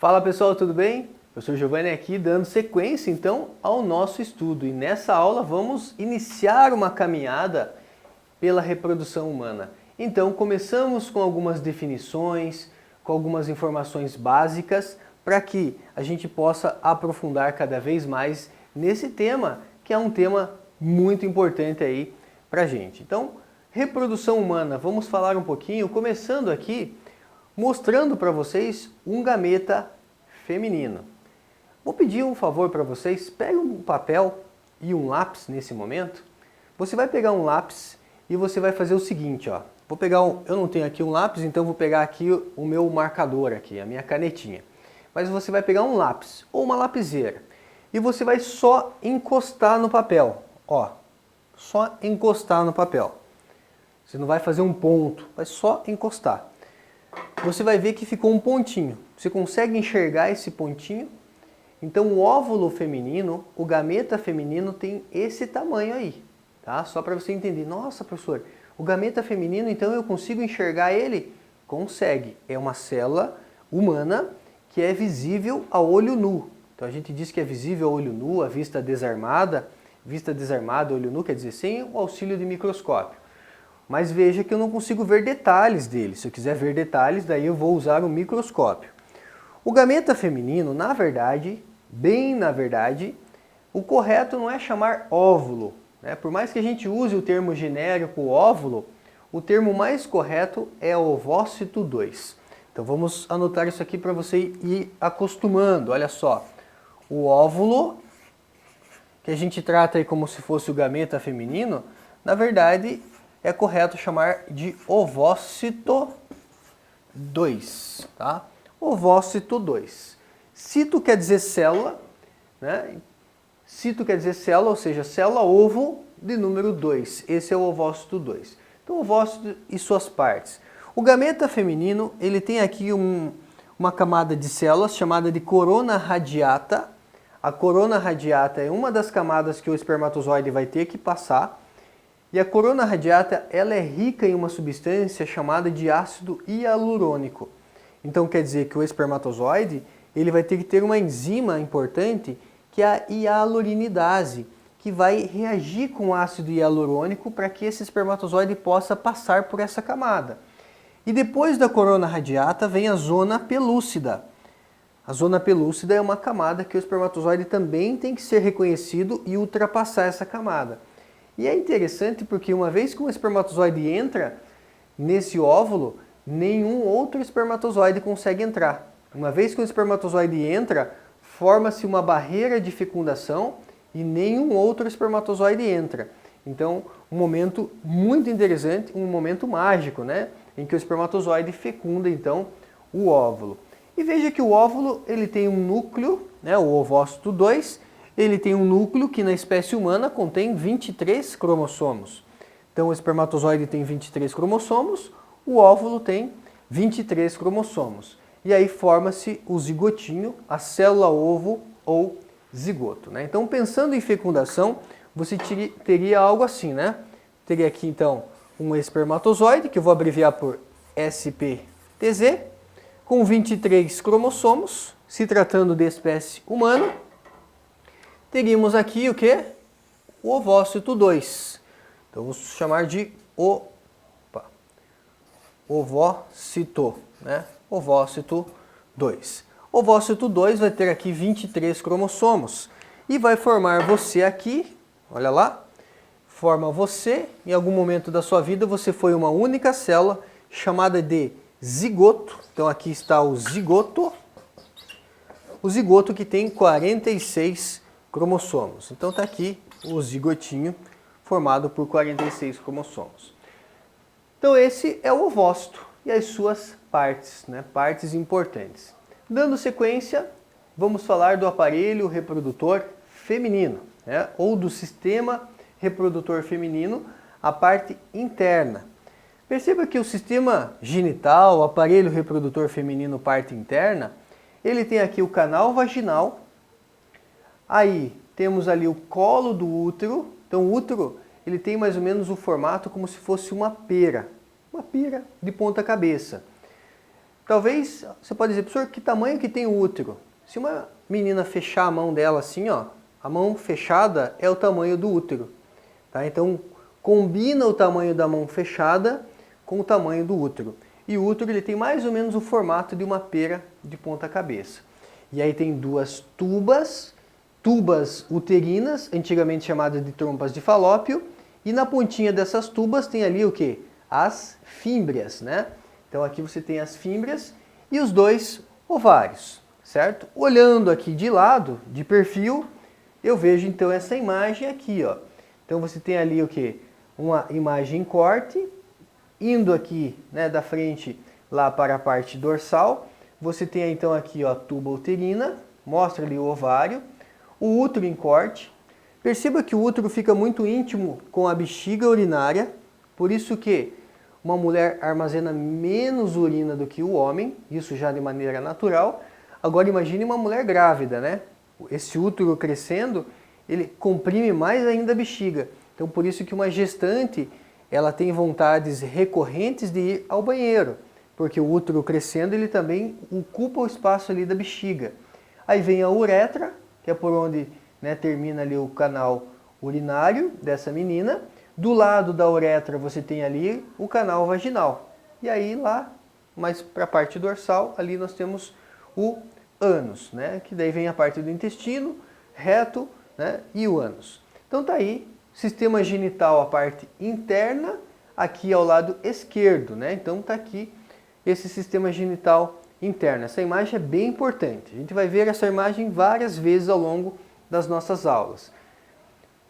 Fala pessoal, tudo bem? Eu sou Giovanni aqui dando sequência então ao nosso estudo e nessa aula vamos iniciar uma caminhada pela reprodução humana. Então começamos com algumas definições, com algumas informações básicas para que a gente possa aprofundar cada vez mais nesse tema, que é um tema muito importante aí pra gente. Então, reprodução humana, vamos falar um pouquinho, começando aqui mostrando para vocês um gameta feminino. Vou pedir um favor para vocês, peguem um papel e um lápis nesse momento. Você vai pegar um lápis e você vai fazer o seguinte, ó. Vou pegar eu não tenho aqui um lápis, então vou pegar aqui o meu marcador aqui, a minha canetinha. Mas você vai pegar um lápis ou uma lapiseira e você vai só encostar no papel, ó. Só encostar no papel. Você não vai fazer um ponto, vai só encostar. Você vai ver que ficou um pontinho. Você consegue enxergar esse pontinho? Então o óvulo feminino, o gameta feminino tem esse tamanho aí, tá? Só para você entender. Nossa, professor, o gameta feminino, então eu consigo enxergar ele? Consegue. É uma célula humana que é visível a olho nu. Então a gente diz que é visível a olho nu, a vista desarmada, olho nu, quer dizer, sem o auxílio de microscópio. Mas veja que eu não consigo ver detalhes dele. Se eu quiser ver detalhes, daí eu vou usar o microscópio. O gameta feminino, na verdade, bem na verdade, o correto não é chamar óvulo, né? Por mais que a gente use o termo genérico óvulo, o termo mais correto é ovócito 2. Então vamos anotar isso aqui para você ir acostumando. Olha só, o óvulo, que a gente trata aí como se fosse o gameta feminino, na verdade é correto chamar de ovócito 2, tá? Ovócito 2. Cito quer dizer célula, né? Cito quer dizer célula, ou seja, célula-ovo de número 2. Esse é o ovócito 2. Então, ovócito e suas partes. O gameta feminino, ele tem aqui uma camada de células chamada de corona radiata. A corona radiata é uma das camadas que o espermatozoide vai ter que passar. E a corona radiata, ela é rica em uma substância chamada de ácido hialurônico. Então quer dizer que o espermatozoide, ele vai ter que ter uma enzima importante, que é a hialuronidase, que vai reagir com o ácido hialurônico para que esse espermatozoide possa passar por essa camada. E depois da corona radiata vem a zona pelúcida. A zona pelúcida é uma camada que o espermatozoide também tem que ser reconhecido e ultrapassar essa camada. E é interessante porque uma vez que um espermatozoide entra nesse óvulo, nenhum outro espermatozoide consegue entrar. Uma vez que o espermatozoide entra, forma-se uma barreira de fecundação e nenhum outro espermatozoide entra. Então, um momento muito interessante, um momento mágico, né? Em que o espermatozoide fecunda, então, o óvulo. E veja que o óvulo, ele tem um núcleo, né? O ovócito 2, ele tem um núcleo que na espécie humana contém 23 cromossomos. Então o espermatozoide tem 23 cromossomos, o óvulo tem 23 cromossomos. E aí forma-se o zigotinho, a célula-ovo ou zigoto, né? Então pensando em fecundação, você teria algo assim, né? Teria aqui então um espermatozoide, que eu vou abreviar por SPTZ, com 23 cromossomos, se tratando de espécie humana. Teríamos aqui o que? O ovócito 2. Então vamos chamar de ovócito, né? Ovócito 2. Ovócito 2 vai ter aqui 23 cromossomos e vai formar você aqui, olha lá, forma você, em algum momento da sua vida você foi uma única célula chamada de zigoto. Então aqui está o zigoto que tem 46 cromossomos. Então está aqui o zigotinho formado por 46 cromossomos. Então esse é o ovócito e as suas partes, né? Partes importantes. Dando sequência, vamos falar do aparelho reprodutor feminino, né? Ou do sistema reprodutor feminino, a parte interna. Perceba que o sistema genital, o aparelho reprodutor feminino, parte interna, ele tem aqui o canal vaginal. Aí temos ali o colo do útero. Então o útero, ele tem mais ou menos o formato como se fosse uma pera de ponta cabeça. Talvez você pode dizer, professor, que tamanho que tem o útero? Se uma menina fechar a mão dela assim, ó, a mão fechada é o tamanho do útero. Tá? Então, combina o tamanho da mão fechada com o tamanho do útero. E o útero ele tem mais ou menos o formato de uma pera de ponta cabeça. E aí tem duas tubas uterinas, antigamente chamadas de trompas de Falópio, e na pontinha dessas tubas tem ali o quê? As fímbrias, né? Então aqui você tem as fímbrias e os dois ovários, certo? Olhando aqui de lado, de perfil, eu vejo então essa imagem aqui, ó. Então você tem ali o quê? Uma imagem em corte, indo aqui, né, da frente lá para a parte dorsal. Você tem então aqui, ó, a tuba uterina, mostra ali o ovário, o útero em corte. Perceba que o útero fica muito íntimo com a bexiga urinária, por isso que uma mulher armazena menos urina do que o homem, isso já de maneira natural. Agora imagine uma mulher grávida, né? Esse útero crescendo, ele comprime mais ainda a bexiga. Então por isso que uma gestante, ela tem vontades recorrentes de ir ao banheiro, porque o útero crescendo, ele também ocupa o espaço ali da bexiga. Aí vem a uretra, que é por onde, né, termina ali o canal urinário dessa menina. Do lado da uretra você tem ali o canal vaginal. E aí lá, mais para a parte dorsal, ali nós temos o ânus, né? Que daí vem a parte do intestino, reto, né? E o ânus. Então tá aí, sistema genital, a parte interna, aqui ao lado esquerdo, né? Então tá aqui esse sistema genital interno. Essa imagem é bem importante. A gente vai ver essa imagem várias vezes ao longo das nossas aulas.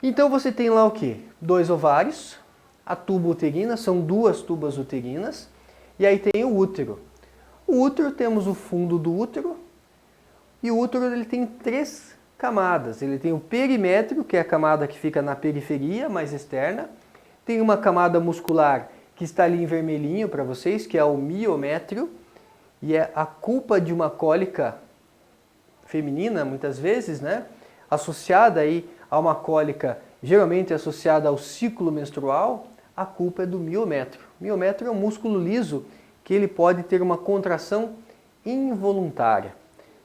Então você tem lá o quê? 2 ovários, a tuba uterina, são 2 tubas uterinas, e aí tem o útero. O útero, temos o fundo do útero, e o útero ele tem 3 camadas. Ele tem o perimétrio, que é a camada que fica na periferia, mais externa. Tem uma camada muscular que está ali em vermelhinho para vocês, que é o miométrio, e é a culpa de uma cólica feminina, muitas vezes, né? Associada aí a uma cólica geralmente associada ao ciclo menstrual, a culpa é do miométrio. O miométrio é um músculo liso que ele pode ter uma contração involuntária.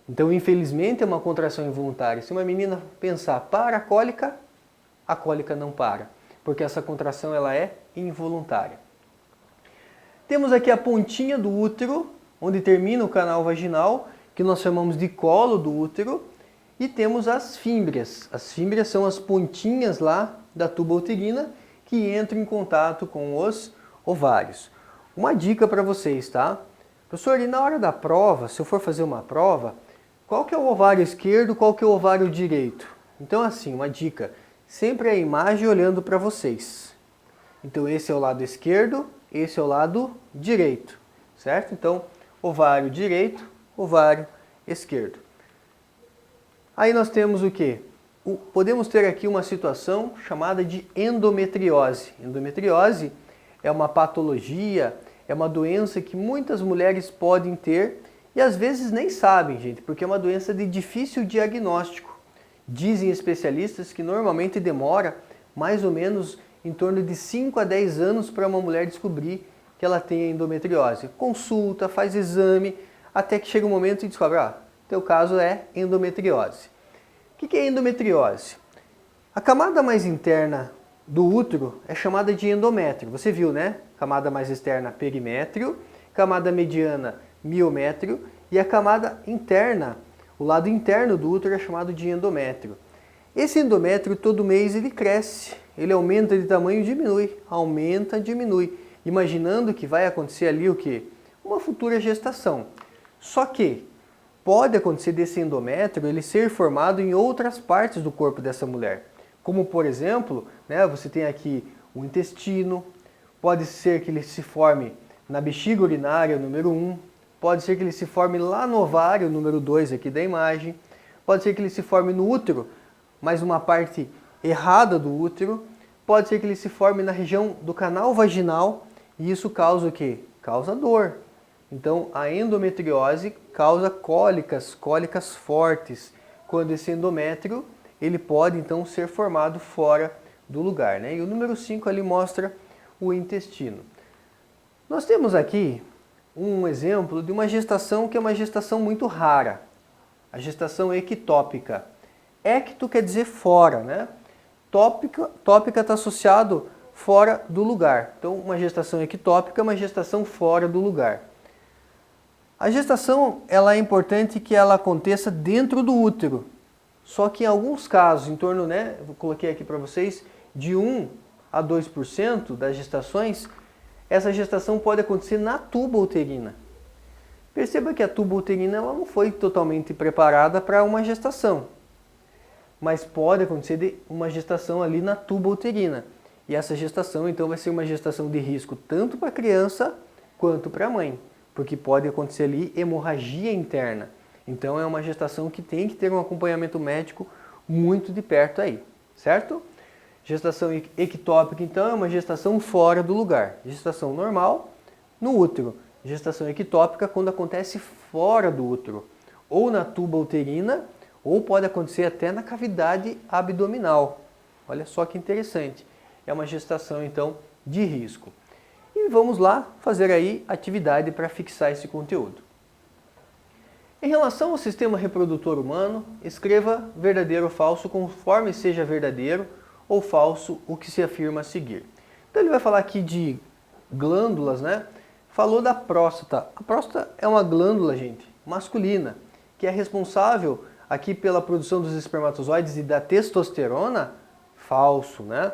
Então, infelizmente, é uma contração involuntária. Se uma menina pensar para a cólica não para, porque essa contração ela é involuntária. Temos aqui a pontinha do útero, onde termina o canal vaginal, que nós chamamos de colo do útero. E temos as fímbrias. As fímbrias são as pontinhas lá da tuba uterina que entram em contato com os ovários. Uma dica para vocês, tá? Professor, e na hora da prova, se eu for fazer uma prova, qual que é o ovário esquerdo, qual que é o ovário direito? Então assim, uma dica, sempre a imagem olhando para vocês. Então esse é o lado esquerdo, esse é o lado direito, certo? Então, ovário direito, ovário esquerdo. Aí nós temos o quê? Podemos ter aqui uma situação chamada de endometriose. Endometriose é uma patologia, é uma doença que muitas mulheres podem ter e às vezes nem sabem, gente, porque é uma doença de difícil diagnóstico. Dizem especialistas que normalmente demora mais ou menos em torno de 5 a 10 anos para uma mulher descobrir que ela tem endometriose. Consulta, faz exame, até que chega um momento e descobre, teu caso é endometriose. O que é endometriose? A camada mais interna do útero é chamada de endométrio. Você viu, né? Camada mais externa, perimétrio, camada mediana, miométrio, e a camada interna, o lado interno do útero é chamado de endométrio. Esse endométrio todo mês ele cresce, ele aumenta de tamanho e diminui, aumenta, diminui, imaginando que vai acontecer ali o quê? Uma futura gestação. Só que pode acontecer desse endométrio ele ser formado em outras partes do corpo dessa mulher. Como, por exemplo, né, você tem aqui o intestino, pode ser que ele se forme na bexiga urinária, número 1, pode ser que ele se forme lá no ovário, número 2 aqui da imagem, pode ser que ele se forme no útero, mas uma parte errada do útero, pode ser que ele se forme na região do canal vaginal, e isso causa o quê? Causa dor. Então, a endometriose causa cólicas fortes, quando esse endométrio ele pode então ser formado fora do lugar, né? E o número 5 ali mostra o intestino. Nós temos aqui um exemplo de uma gestação que é uma gestação muito rara, a gestação ectópica. Ecto quer dizer fora, né? Tópica está associado fora do lugar. Então, uma gestação ectópica é uma gestação fora do lugar. A gestação ela é importante que ela aconteça dentro do útero. Só que em alguns casos, em torno, né, eu coloquei aqui para vocês, de 1 a 2% das gestações, essa gestação pode acontecer na tuba uterina. Perceba que a tuba uterina ela não foi totalmente preparada para uma gestação, mas pode acontecer uma gestação ali na tuba uterina. E essa gestação então vai ser uma gestação de risco tanto para a criança quanto para a mãe, porque pode acontecer ali hemorragia interna. Então é uma gestação que tem que ter um acompanhamento médico muito de perto aí, certo? Gestação ectópica então é uma gestação fora do lugar. Gestação normal no útero. Gestação ectópica quando acontece fora do útero, ou na tuba uterina, ou pode acontecer até na cavidade abdominal. Olha só que interessante. É uma gestação então de risco. E vamos lá fazer aí atividade para fixar esse conteúdo. Em relação ao sistema reprodutor humano, escreva verdadeiro ou falso conforme seja verdadeiro ou falso o que se afirma a seguir. Então ele vai falar aqui de glândulas, né? Falou da próstata. A próstata é uma glândula, gente, masculina, que é responsável aqui pela produção dos espermatozoides e da testosterona. Falso, né?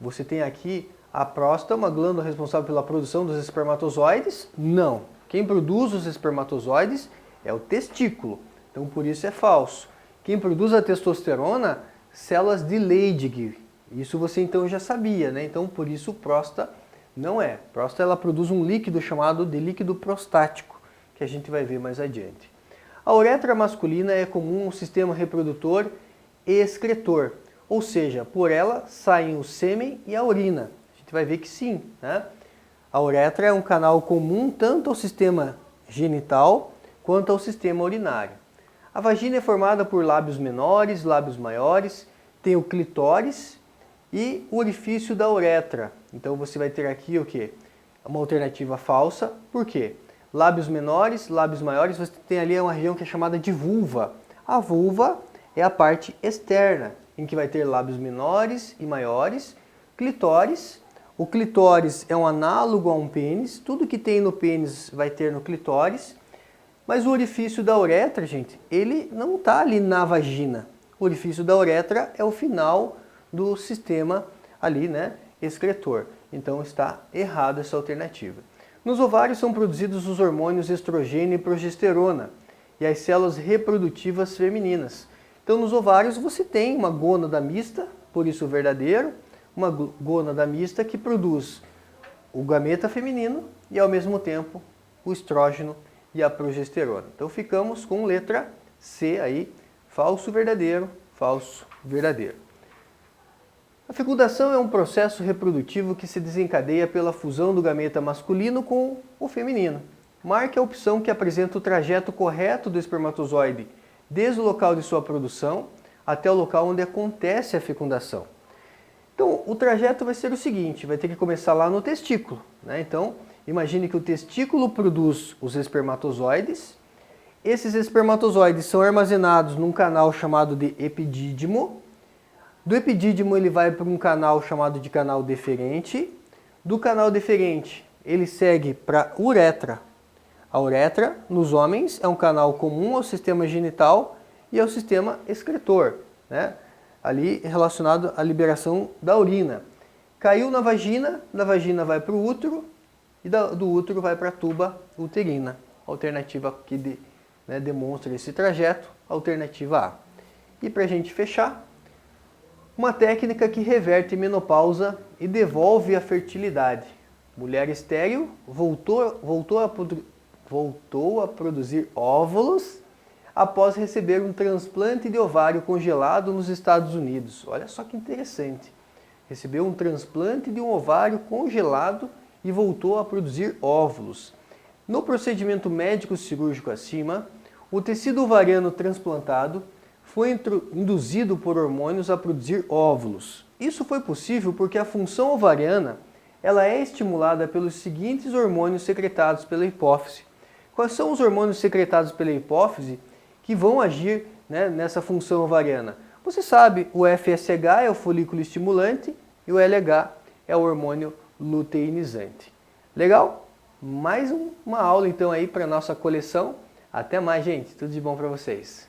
Você tem aqui a próstata, uma glândula responsável pela produção dos espermatozoides? Não. Quem produz os espermatozoides é o testículo. Então por isso é falso. Quem produz a testosterona? Células de Leydig. Isso você então já sabia, né? Então por isso próstata não é. Próstata ela produz um líquido chamado de líquido prostático, que a gente vai ver mais adiante. A uretra masculina é comum ao sistema reprodutor e excretor, ou seja, por ela saem o sêmen e a urina. A gente vai ver que sim, né? A uretra é um canal comum tanto ao sistema genital quanto ao sistema urinário. A vagina é formada por lábios menores, lábios maiores, tem o clitóris e o orifício da uretra. Então você vai ter aqui o quê? Uma alternativa falsa. Por quê? Lábios menores, lábios maiores, você tem ali uma região que é chamada de vulva. A vulva é a parte externa, em que vai ter lábios menores e maiores, clitóris. O clitóris é um análogo a um pênis, tudo que tem no pênis vai ter no clitóris. Mas o orifício da uretra, gente, ele não está ali na vagina. O orifício da uretra é o final do sistema ali, né, excretor. Então está errado essa alternativa. Nos ovários são produzidos os hormônios estrogênio e progesterona e as células reprodutivas femininas. Então nos ovários você tem uma gônada mista, por isso verdadeiro, uma gônada mista que produz o gameta feminino e ao mesmo tempo o estrógeno e a progesterona. Então ficamos com letra C aí, falso verdadeiro, falso verdadeiro. A fecundação é um processo reprodutivo que se desencadeia pela fusão do gameta masculino com o feminino. Marque a opção que apresenta o trajeto correto do espermatozoide desde o local de sua produção até o local onde acontece a fecundação. Então, o trajeto vai ser o seguinte, vai ter que começar lá no testículo, né? Então, imagine que o testículo produz os espermatozoides. Esses espermatozoides são armazenados num canal chamado de epidídimo. Do epidídimo ele vai para um canal chamado de canal deferente. Do canal deferente ele segue para a uretra. A uretra, nos homens, é um canal comum ao sistema genital e ao sistema excretor, né? Ali relacionado à liberação da urina. Caiu na vagina vai para o útero e do útero vai para a tuba uterina. Alternativa que demonstra esse trajeto, alternativa A. E para a gente fechar, uma técnica que reverte menopausa e devolve a fertilidade. Mulher estéril voltou a produzir óvulos após receber um transplante de ovário congelado nos Estados Unidos. Olha só que interessante. Recebeu um transplante de um ovário congelado e voltou a produzir óvulos. No procedimento médico cirúrgico acima, o tecido ovariano transplantado foi induzido por hormônios a produzir óvulos. Isso foi possível porque a função ovariana ela é estimulada pelos seguintes hormônios secretados pela hipófise. Quais são os hormônios secretados pela hipófise que vão agir, né, nessa função ovariana? Você sabe, o FSH é o folículo estimulante e o LH é o hormônio luteinizante. Legal? Mais uma aula então aí para nossa coleção. Até mais, gente. Tudo de bom para vocês.